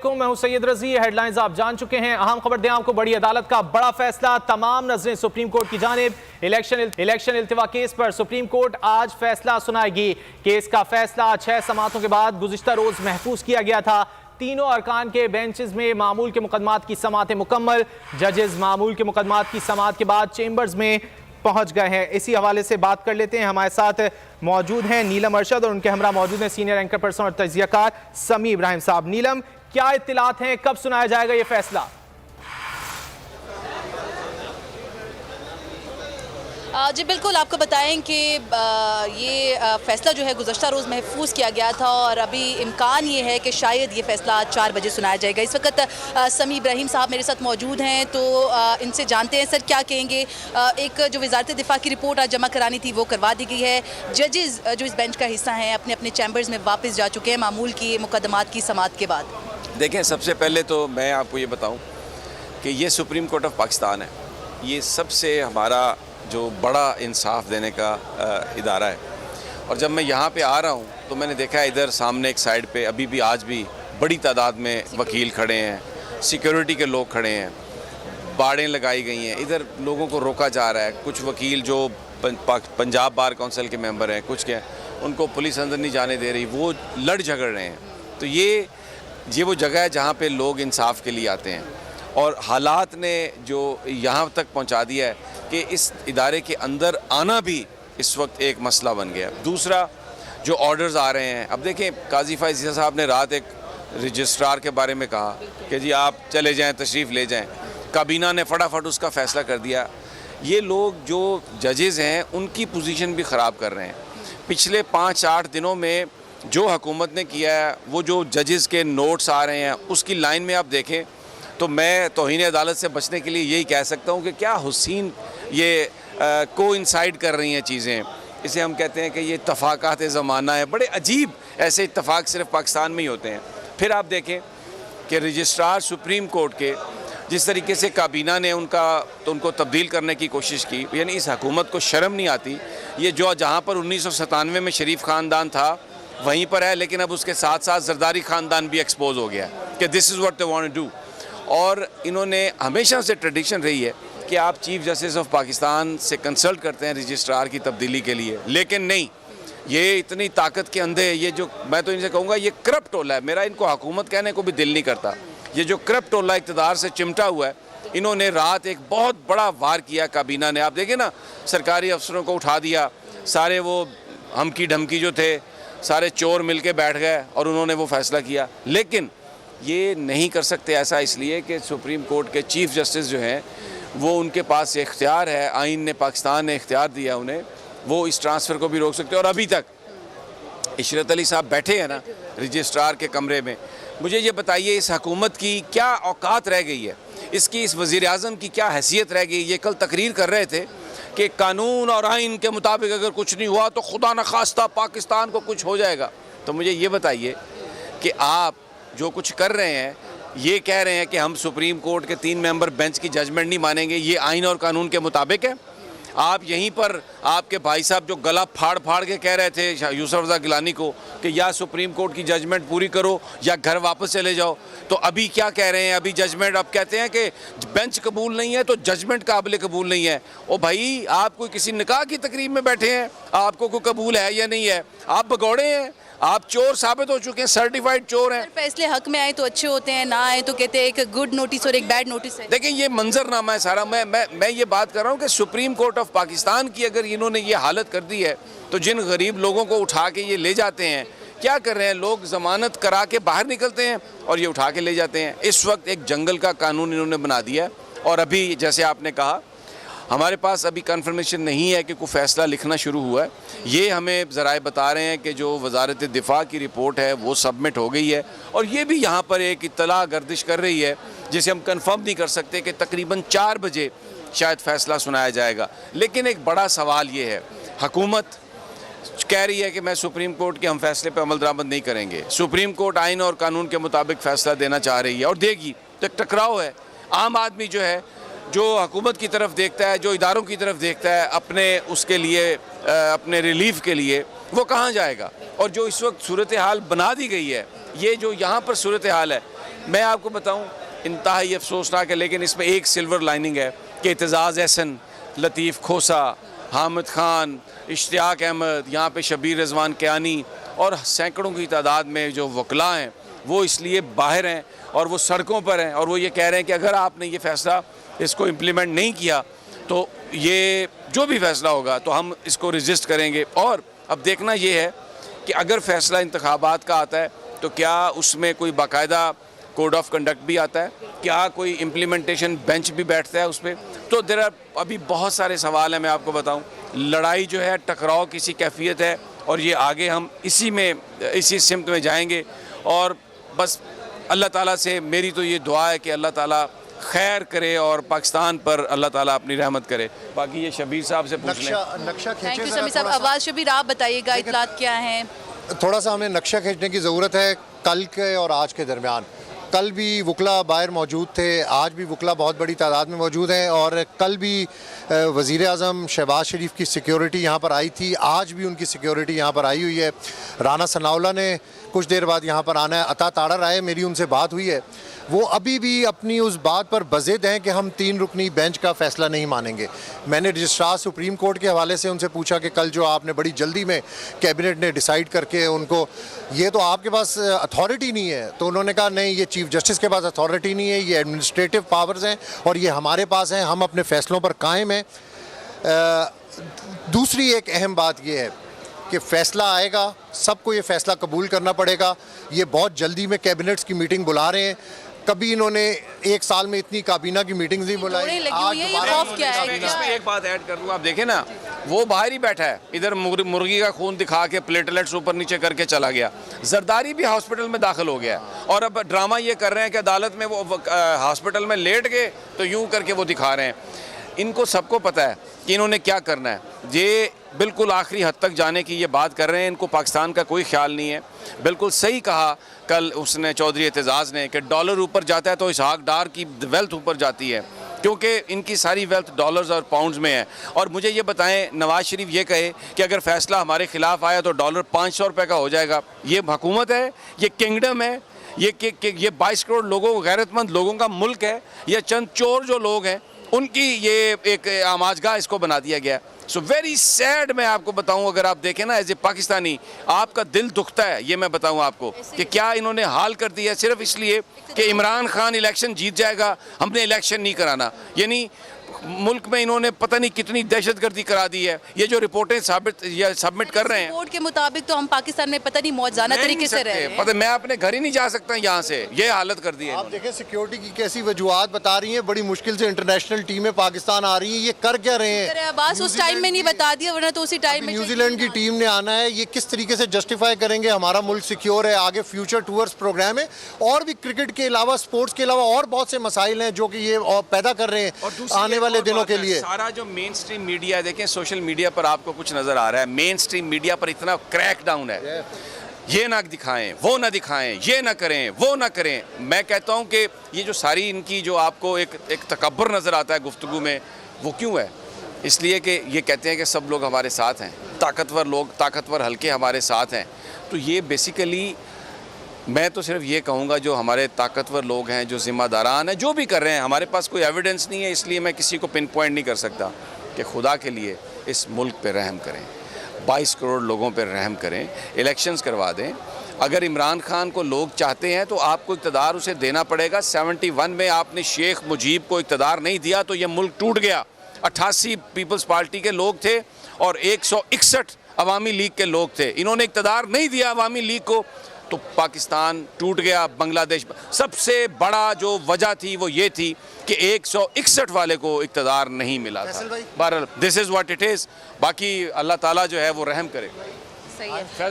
मैं हूं सैयद रजी। हेडलाइंस आप जान चुके हैं। अहम खबर दें आपको, बड़ी अदालत का बड़ा फैसला, तमाम नजरें सुप्रीम कोर्ट की जानिब। इलेक्शन इल्तिवा केस पर सुप्रीम कोर्ट आज फैसला सुनाएगी। केस का फैसला 6 समातों के बाद गुज़िश्ता रोज महफूज किया गया था। तीनों अरकान के बेंचेस में मामूल के मुकदमात की समातें मुकम्मल। जजेस मामूल के मुकदमात की समात के बाद चेंबर्स में पहुंच गए हैं। इसी हवाले से बात कर लेते हैं। हमारे साथ मौजूद हैं नीलम अरशद और उनके हमरा मौजूद हैं सीनियर एंकर पर्सन और तजियाकार समी इब्राहिम साहब। नीलम, क्या इत्तिलात हैं, कब सुनाया जाएगा ये फैसला? जी बिल्कुल, आपको बताएं कि ये फ़ैसला जो है गुज़श्ता रोज़ महफूज किया गया था और अभी इम्कान ये है कि शायद ये फ़ैसला आज 4 बजे सुनाया जाएगा। इस वक्त समी इब्राहिम साहब मेरे साथ मौजूद हैं, तो इनसे जानते हैं सर क्या कहेंगे। एक जो वज़ारत दिफ़ा की रिपोर्ट आज जमा करानी थी वो करवा दी गई है। जजेस जो इस बेंच का हिस्सा हैं अपने अपने चैम्बर्स में वापस जा चुके हैं मामूल की मुकदमात की समात के बाद। देखें, सबसे पहले तो मैं आपको ये बताऊं कि ये सुप्रीम कोर्ट ऑफ पाकिस्तान है। ये सबसे हमारा जो बड़ा इंसाफ देने का इदारा है। और जब मैं यहाँ पे आ रहा हूँ तो मैंने देखा इधर सामने एक साइड पे अभी भी आज भी बड़ी तादाद में वकील खड़े हैं, सिक्योरिटी के लोग खड़े हैं, बाड़ें लगाई गई हैं, इधर लोगों को रोका जा रहा है। कुछ वकील जो पंजाब बार काउंसिल के मेंबर हैं, कुछ के उनको पुलिस अंदर नहीं जाने दे रही, वो लड़ झगड़ रहे हैं। तो ये वो जगह है जहाँ पे लोग इंसाफ के लिए आते हैं। और हालात ने जो यहाँ तक पहुँचा दिया है कि इस इदारे के अंदर आना भी इस वक्त एक मसला बन गया। दूसरा, जो ऑर्डर्स आ रहे हैं, अब देखें काजी फैज़ साहब ने रात एक रजिस्ट्रार के बारे में कहा कि जी आप चले जाएं, तशरीफ़ ले जाएं। काबीना ने फटाफट उसका फ़ैसला कर दिया। ये लोग जो जजेस हैं उनकी पोजीशन भी ख़राब कर रहे हैं। पिछले 5-8 दिनों में जो हुकूमत ने किया है, वो जो जजेस के नोट्स आ रहे हैं उसकी लाइन में आप देखें तो मैं तौहीन अदालत से बचने के लिए यही कह सकता हूँ कि क्या हुसैन ये कोइंसाइड कर रही हैं चीज़ें। इसे हम कहते हैं कि ये इत्तफाक़ात ज़माना है। बड़े अजीब ऐसे इत्तफाक़ सिर्फ पाकिस्तान में ही होते हैं। फिर आप देखें कि रजिस्ट्रार सुप्रीम कोर्ट के जिस तरीके से काबीना ने उनको तब्दील करने की कोशिश की, यानी इस हुकूमत को शर्म नहीं आती। ये जो जहाँ पर 1997 में शरीफ ख़ानदान था वहीं पर है, लेकिन अब उसके साथ साथ जरदारी ख़ानदान भी एक्सपोज हो गया कि this is what they want to do. और इन्होंने हमेशा से ट्रेडिशन रही है कि आप चीफ़ जस्टिस ऑफ पाकिस्तान से कंसल्ट करते हैं रजिस्ट्रार की तब्दीली के लिए, लेकिन नहीं, ये इतनी ताकत के अंधे है। ये जो मैं तो इनसे कहूँगा ये करप्ट टोला है। मेरा इनको हुकूमत कहने को भी दिल नहीं करता। ये जो करप्ट टोला इक़्तिदार से चिमटा हुआ है, इन्होंने रात एक बहुत बड़ा वार किया काबीना ने। आप देखें ना, सरकारी अफसरों को उठा दिया, सारे वो हमकी ढमकी जो थे सारे चोर मिल के बैठ गए और उन्होंने वो फ़ैसला किया। लेकिन ये नहीं कर सकते ऐसा, इसलिए कि सुप्रीम कोर्ट के चीफ़ जस्टिस जो हैं वो उनके पास इख्तियार है, आइन ने, पाकिस्तान ने इख्तियार दिया उन्हें, वो इस ट्रांसफ़र को भी रोक सकते हैं। और अभी तक इशरत अली साहब बैठे हैं ना रजिस्ट्रार के कमरे में। मुझे ये बताइए, इस हुकूमत की क्या औकात रह गई है, इसकी इस वज़ीर आज़म की क्या हैसियत रह गई। ये कल तकरीर कर रहे थे कि कानून और आइन के मुताबिक अगर कुछ नहीं हुआ तो खुदा न खास्ता पाकिस्तान को कुछ हो जाएगा। तो मुझे ये बताइए कि आप जो कुछ कर रहे हैं, ये कह रहे हैं कि हम सुप्रीम कोर्ट के 3 मेंबर बेंच की जजमेंट नहीं मानेंगे, ये आइन और कानून के मुताबिक है। आप यहीं पर आपके भाई साहब जो गला फाड़ फाड़ के कह रहे थे यूसुफ रज़ा गिलानी को कि या सुप्रीम कोर्ट की जजमेंट पूरी करो या घर वापस चले जाओ, तो अभी क्या कह रहे हैं? अभी जजमेंट अब कहते हैं कि बेंच कबूल नहीं है तो जजमेंट काबिल कबूल नहीं है। ओ भाई, आप कोई किसी निकाह की तकरीब में बैठे हैं, आपको कोई कबूल है या नहीं है? आप भगौड़े हैं, आप चोर साबित हो चुके हैं, सर्टिफाइड चोर हैं। फैसले हक में आए तो अच्छे होते हैं, ना आए तो कहते हैं एक गुड नोटिस और एक बैड नोटिस है। देखिए, ये मंजरनामा है सारा। मैं ये बात कर रहा हूँ कि सुप्रीम कोर्ट ऑफ पाकिस्तान की अगर इन्होंने ये हालत कर दी है तो जिन गरीब लोगों को उठा के ये ले जाते हैं, क्या कर रहे हैं लोग? ज़मानत करा के बाहर निकलते हैं और ये उठा के ले जाते हैं। इस वक्त एक जंगल का कानून इन्होंने बना दिया है। और अभी जैसे आपने कहा, हमारे पास अभी कन्फर्मेशन नहीं है कि कोई फ़ैसला लिखना शुरू हुआ है। ये हमें ज़राए बता रहे हैं कि जो वज़ारत दिफ़ा की रिपोर्ट है वो सबमिट हो गई है और ये भी यहाँ पर एक इत्तला गर्दिश कर रही है जिसे हम कंफर्म नहीं कर सकते कि तकरीबन 4 बजे शायद फ़ैसला सुनाया जाएगा। लेकिन एक बड़ा सवाल ये है, हुकूमत कह रही है कि मैं सुप्रीम कोर्ट के हम फैसले पर अमल दरामद नहीं करेंगे। सुप्रीम कोर्ट आइन और कानून के मुताबिक फ़ैसला देना चाह रही है और देगी, तो एक टकराव है। आम आदमी जो है, जो हुकूमत की तरफ देखता है, जो इदारों की तरफ देखता है अपने उसके लिए, अपने रिलीफ के लिए, वो कहाँ जाएगा? और जो इस वक्त सूरत हाल बना दी गई है ये जो यहाँ पर सूरत हाल है, मैं आपको बताऊँ इंतहाई अफसोसनाक है, लेकिन इसमें एक सिल्वर लाइनिंग है कि एतजाज़ एहसन, लतीफ़ खोसा, हामिद खान, इश्तियाक अहमद, यहाँ पे शबीर रिजवान कियानी और सैकड़ों की तादाद में जो वकला हैं वो इसलिए बाहर हैं और वो सड़कों पर हैं, और वो ये कह रहे हैं कि अगर आपने ये फ़ैसला इसको इम्प्लीमेंट नहीं किया तो ये जो भी फ़ैसला होगा तो हम इसको रजिस्ट करेंगे। और अब देखना ये है कि अगर फ़ैसला इंतखाबात का आता है तो क्या उसमें कोई बाकायदा कोड ऑफ कंडक्ट भी आता है, क्या कोई इम्प्लीमेंटेशन बेंच भी बैठता है उस पर। तो देर आर अभी बहुत सारे सवाल हैं। मैं आपको बताऊं, लड़ाई जो है, टकराव किसी कैफियत है, और ये आगे हम इसी सिमत में जाएंगे। और बस अल्लाह ताला से मेरी तो ये दुआ है कि अल्लाह ताला खैर करे और पाकिस्तान पर अल्लाह ताला अपनी रहमत करे। बाकी ये शबीर साहब से पूछ लें। नक्शा थैंक यू खींचे शबीर साहब। आवाज़ शबीर आप बताइएगा, इतलात क्या हैं? थोड़ा सा हमें नक्शा खींचने की ज़रूरत है कल के और आज के दरमियान। कल भी वकला बाहर मौजूद थे, आज भी वकला बहुत बड़ी तादाद में मौजूद हैं, और कल भी वज़ीर आज़म शहबाज शरीफ की सिक्योरिटी यहाँ पर आई थी, आज भी उनकी सिक्योरिटी यहाँ पर आई हुई है। राना सनाउल्लाह ने कुछ देर बाद यहाँ पर आना है। अता ताड़र आए, मेरी उनसे बात हुई है, वो अभी भी अपनी उस बात पर बज़िद हैं कि हम 3 रुकनी बेंच का फ़ैसला नहीं मानेंगे। मैंने रजिस्ट्रार सुप्रीम कोर्ट के हवाले से उनसे पूछा कि कल जो आपने बड़ी जल्दी में कैबिनेट ने डिसाइड करके उनको, ये तो आपके पास अथॉरिटी नहीं है, तो उन्होंने कहा नहीं, ये चीफ जस्टिस के पास अथॉरिटी नहीं है, ये एडमिनिस्ट्रेटिव पावर्स हैं और ये हमारे पास हैं, हम अपने फ़ैसलों पर कायम हैं। दूसरी एक अहम बात ये है कि फ़ैसला आएगा, सबको ये फ़ैसला कबूल करना पड़ेगा। ये बहुत जल्दी में कैबिनेट्स की मीटिंग बुला रहे हैं, कभी इन्होंने एक साल में इतनी काबीना की मीटिंग्स नहीं बुलाई। इसमें एक बात ऐड कर दूँ, आप देखें ना, वो बाहर ही बैठा है, इधर मुर्गी का खून दिखा के प्लेटलेट्स ऊपर नीचे करके चला गया। जरदारी भी हॉस्पिटल में दाखिल हो गया है, और अब ड्रामा ये कर रहे हैं कि अदालत में वो हॉस्पिटल में लेट गए तो यूं करके वो दिखा रहे हैं। इनको सबको पता है कि इन्होंने क्या करना है। ये बिल्कुल आखिरी हद तक जाने की ये बात कर रहे हैं, इनको पाकिस्तान का कोई ख्याल नहीं है। बिल्कुल सही कहा कल उसने, चौधरी एतजाज़ ने, कि डॉलर ऊपर जाता है तो इसहाक डार की वेल्थ ऊपर जाती है, क्योंकि इनकी सारी वेल्थ डॉलर्स और पाउंड्स में है। और मुझे ये बताएं, नवाज शरीफ ये कहे कि अगर फ़ैसला हमारे ख़िलाफ़ आया तो डॉलर 500 रुपये का हो जाएगा। ये हुकूमत है, ये किंगडम है, ये 22 करोड़ लोगों, गैरतमंद लोगों का मुल्क है। ये चंद चोर जो लोग हैं उनकी ये एक आमाजगाह इसको बना दिया गया। So very sad. मैं आपको बताऊं, अगर आप देखें ना एज ए पाकिस्तानी, आपका दिल दुखता है। ये मैं बताऊं आपको कि क्या इन्होंने हाल कर दिया सिर्फ इसलिए कि इमरान खान इलेक्शन जीत जाएगा, हमने इलेक्शन नहीं कराना। यानी मुल्क में इन्होंने पता नहीं कितनी दहशतगर्दी करा दी है। ये जो रिपोर्टें सबमिट कर रहे हैं, रिपोर्ट के मुताबिक तो हम पाकिस्तान में पता नहीं मौजाना तरीके से रह रहे हैं। पता, मैं अपने घर ही नहीं जा सकता यहाँ से, ये हालत कर दी है। आप देखें सिक्योरिटी की कैसी वजूहात बता रही हैं, बड़ी मुश्किल से इंटरनेशनल टीमें पाकिस्तान आ रही हैं, ये कर क्या रहे हैं? अब्बास उस टाइम में नहीं बता दिया, वरना तो उसी टाइम में न्यूजीलैंड की टीम ने आना है। ये किस तरीके से जस्टिफाई करेंगे हमारा मुल्क सिक्योर है, आगे फ्यूचर टूर्स प्रोग्राम है, और भी क्रिकेट के अलावा, स्पोर्ट्स के अलावा और बहुत से मसाइल हैं जो कि ये पैदा कर रहे हैं आने वाले दिनों के लिए। सारा जो मेन स्ट्रीम मीडिया है, देखें सोशल मीडिया पर आपको कुछ नजर आ रहा है, मेन स्ट्रीम मीडिया पर इतना क्रैक डाउन है। ये ना दिखाएं, वो ना दिखाएं, ये ना करें, वो ना करें। मैं कहता हूं कि ये जो सारी इनकी जो आपको एक तकब्बुर नजर आता है गुफ्तगू में, वो क्यों है? इसलिए कि ये कहते हैं कि सब लोग हमारे साथ हैं, ताकतवर लोग, ताकतवर हल्के हमारे साथ हैं। तो ये बेसिकली, मैं तो सिर्फ ये कहूँगा, जो हमारे ताकतवर लोग हैं, जो ज़िम्मेदारान हैं, जो भी कर रहे हैं, हमारे पास कोई एविडेंस नहीं है, इसलिए मैं किसी को पिन पॉइंट नहीं कर सकता, कि खुदा के लिए इस मुल्क पे रहम करें, 22 करोड़ लोगों पे रहम करें, इलेक्शंस करवा दें। अगर इमरान खान को लोग चाहते हैं तो आपको इक़्तिदार उसे देना पड़ेगा। 71 में आपने शेख मुजीब को इक़्तिदार नहीं दिया तो ये मुल्क टूट गया। 88 पीपल्स पार्टी के लोग थे और 161 अवामी लीग के लोग थे। इन्होंने इक़्तिदार नहीं दिया अवामी लीग को, तो पाकिस्तान टूट गया। बांग्लादेश, सबसे बड़ा जो वजह थी वो ये थी कि 161 वाले को इक़्तिदार नहीं मिला था। बहरहाल this is what it is. बाकी अल्लाह ताला जो है वो रहम करे। सही है।